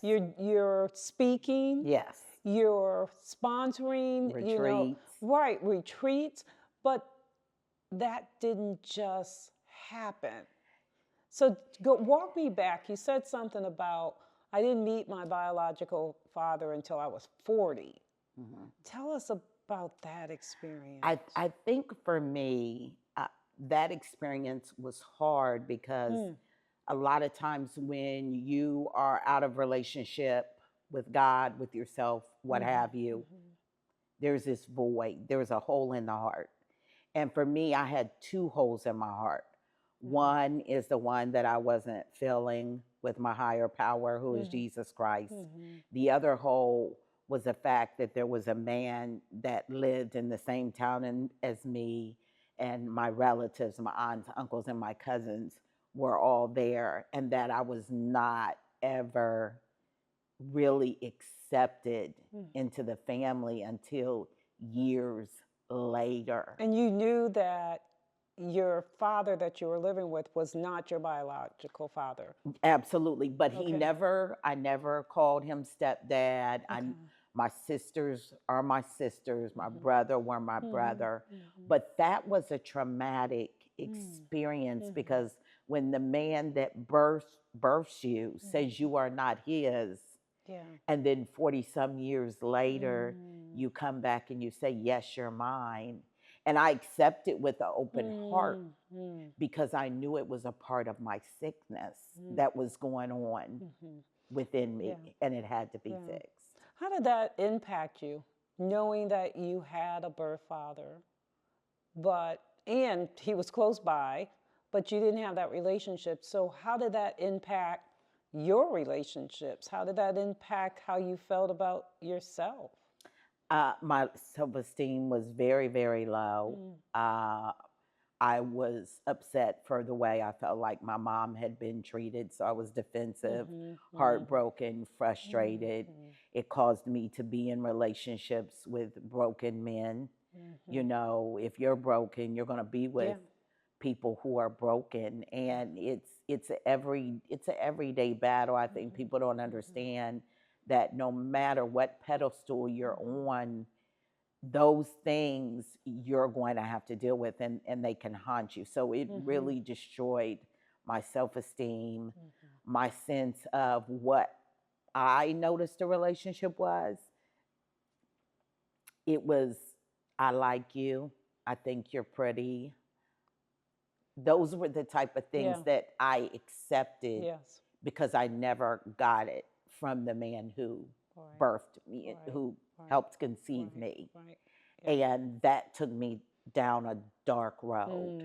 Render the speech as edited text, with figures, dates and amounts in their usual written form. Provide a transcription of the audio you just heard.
You're speaking. Yes. You're sponsoring. Retreats. Right, retreats. But that didn't just happen. So walk me back. You said something about, I didn't meet my biological father until I was 40. Mm-hmm. Tell us about that experience. I think for me, that experience was hard because a lot of times when you are out of relationship with God, with yourself, what have you, there's this void. There's a hole in the heart. And for me, I had two holes in my heart. One is the one that I wasn't filling with my higher power, who is Jesus Christ. The other hole was the fact that there was a man that lived in the same town as me, and my relatives, my aunts, uncles, and my cousins were all there, and that I was not ever really accepted into the family until years later. And you knew that your father that you were living with was not your biological father. Absolutely, but Okay. I never called him stepdad. Okay. My sisters are my sisters, my brother were my brother. But that was a traumatic experience because when the man that births you says you are not his, and then 40 some years later, you come back and you say, yes, you're mine. And I accept it with an open heart because I knew it was a part of my sickness that was going on within me, and it had to be fixed. How did that impact you, knowing that you had a birth father, and he was close by, but you didn't have that relationship? So how did that impact your relationships? How did that impact how you felt about yourself? My self-esteem was very, very low. I was upset for the way I felt like my mom had been treated. So I was defensive, heartbroken, frustrated. It caused me to be in relationships with broken men. You know, if you're broken, you're going to be with people who are broken. And it's an everyday battle. I think people don't understand that no matter what pedestal you're on, those things you're going to have to deal with, and they can haunt you. So it really destroyed my self-esteem, my sense of what I noticed a relationship was. It was, I like you, I think you're pretty. Those were the type of things that I accepted because I never got it from the man who birthed me, who helped conceive me. And that took me down a dark road.